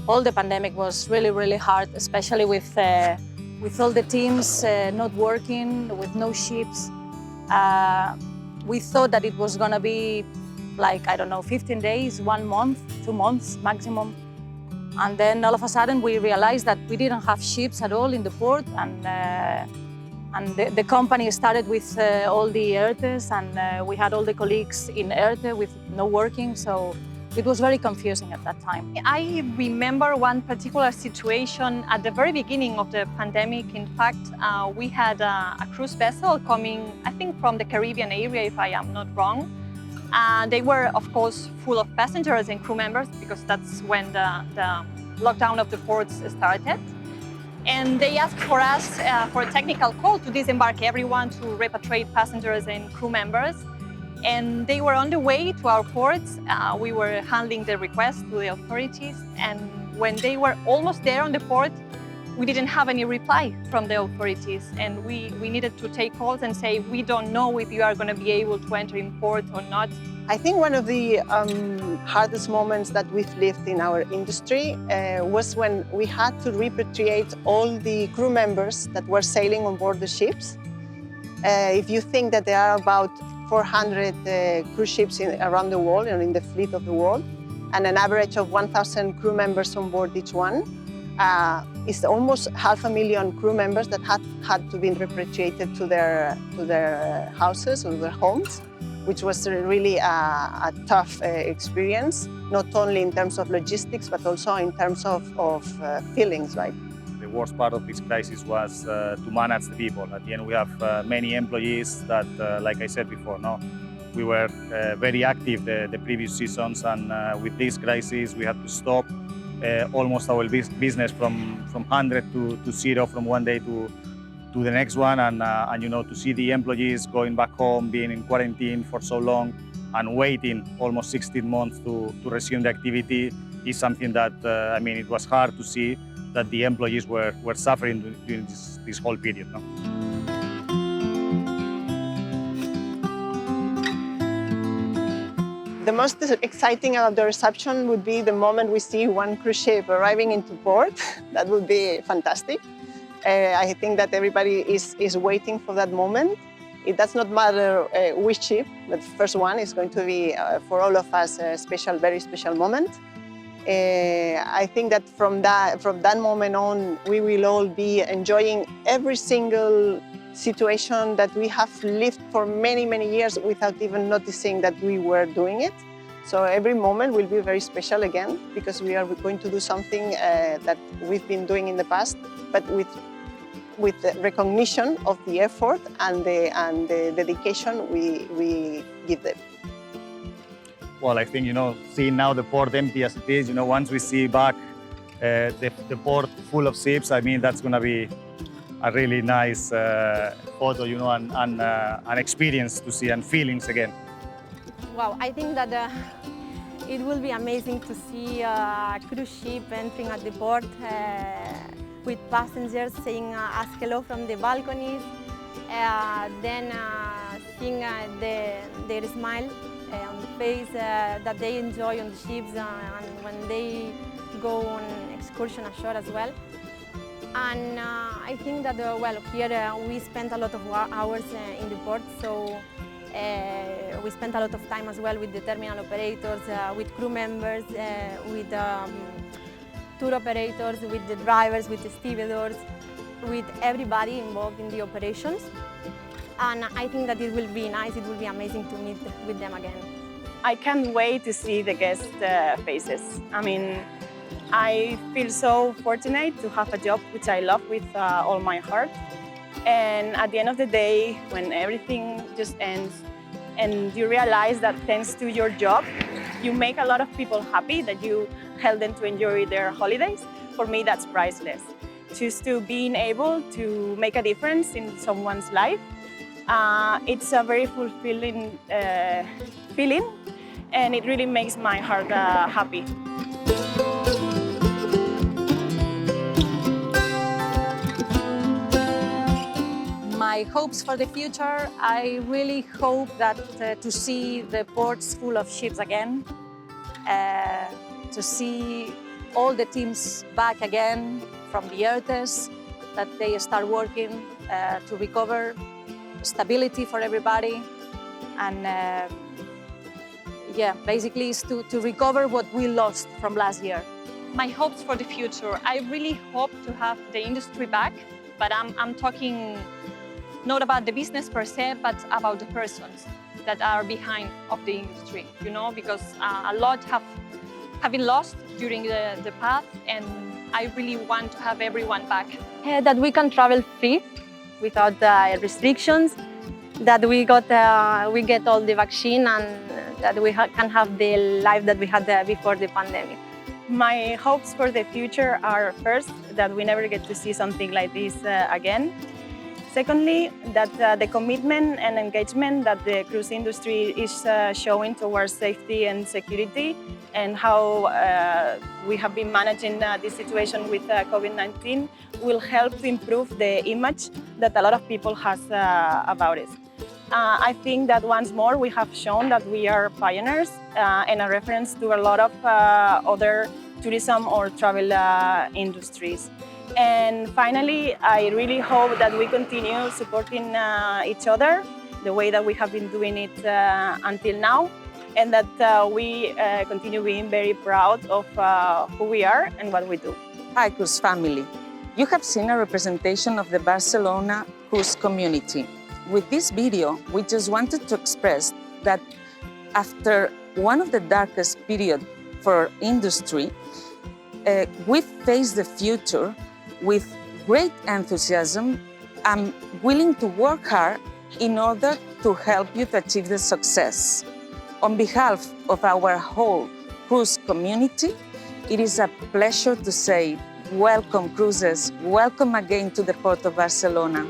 all the pandemic was really, really hard, especially with all the teams not working, with no ships. We thought that it was gonna be like, I don't know, 15 days, 1 month, 2 months maximum. And then all of a sudden we realized that we didn't have ships at all in the port, and the company started with all the ERTEs, and we had all the colleagues in ERTE with no working, so it was very confusing at that time. I remember one particular situation at the very beginning of the pandemic. In fact, we had a cruise vessel coming, I think, from the Caribbean area, if I am not wrong. They were, of course, full of passengers and crew members, because that's when the lockdown of the ports started. And they asked for us for a technical call to disembark everyone, to repatriate passengers and crew members. And they were on the way to our ports. We were handling the request to the authorities. And when they were almost there on the port, we didn't have any reply from the authorities. And we needed to take calls and say, we don't know if you are going to be able to enter in port or not. I think one of the hardest moments that we've lived in our industry was when we had to repatriate all the crew members that were sailing on board the ships. If you think that there are about 400 cruise ships around the world and in the fleet of the world, and an average of 1,000 crew members on board each one, it's almost 500,000 crew members that had to be repatriated to their houses or their homes, which was really a tough experience, not only in terms of logistics, but also in terms of feelings, right? The worst part of this crisis was to manage the people. At the end, we have many employees that, like I said before, no, we were very active the previous seasons, and with this crisis, we had to stop almost our business from 100 to 0 from one day to the next one, and you know, to see the employees going back home, being in quarantine for so long, and waiting almost 16 months to resume the activity is something that I mean, it was hard to see that the employees were suffering during this whole period. No? The most exciting about the reception would be the moment we see one cruise ship arriving into port. That would be fantastic. I think that everybody is waiting for that moment. It does not matter which ship, but the first one is going to be, for all of us, a special, very special moment. I think that from that moment on, we will all be enjoying every single situation that we have lived for many, many years without even noticing that we were doing it. So every moment will be very special again, because we are going to do something that we've been doing in the past, but with the recognition of the effort and the dedication we give them. Well, I think, you know, seeing now the port empty as it is, you know, once we see back the port full of ships, I mean, that's going to be a really nice photo, you know, and an experience to see, and feelings again. Wow, I think that it will be amazing to see a cruise ship entering at the port with passengers saying us hello from the balconies, then seeing their smile on the face that they enjoy on the ships and when they go on excursion ashore as well. And I think that, well, here we spent a lot of hours in the port, so we spent a lot of time as well with the terminal operators, with crew members, with tour operators, with the drivers, with the stevedores, with everybody involved in the operations. And I think that it will be nice, it will be amazing to meet with them again. I can't wait to see the guest faces. I mean, I feel so fortunate to have a job which I love with all my heart. And at the end of the day, when everything just ends and you realize that thanks to your job, you make a lot of people happy, that you help them to enjoy their holidays, for me that's priceless. Just to being able to make a difference in someone's life, it's a very fulfilling feeling, and it really makes my heart happy. My hopes for the future, I really hope that to see the ports full of ships again, to see all the teams back again from the ERTEs, that they start working to recover stability for everybody. And yeah, basically is to recover what we lost from last year. My hopes for the future, I really hope to have the industry back, but I'm talking not about the business per se, but about the persons that are behind of the industry, you know, because a lot have been lost during the path, and I really want to have everyone back. That we can travel free without restrictions, that we get all the vaccine, and that we can have the life that we had before the pandemic. My hopes for the future are, first, that we never get to see something like this again. Secondly, that the commitment and engagement that the cruise industry is showing towards safety and security, and how we have been managing this situation with COVID-19 will help to improve the image that a lot of people has about it. I think that once more we have shown that we are pioneers and a reference to a lot of other tourism or travel industries. And finally, I really hope that we continue supporting each other the way that we have been doing it until now, and that we continue being very proud of who we are and what we do. Hi, Cruise family. You have seen a representation of the Barcelona cruise community. With this video, we just wanted to express that after one of the darkest periods for industry, we face the future with great enthusiasm and willing to work hard in order to help you to achieve the success. On behalf of our whole cruise community, it is a pleasure to say welcome cruisers, welcome again to the Port of Barcelona.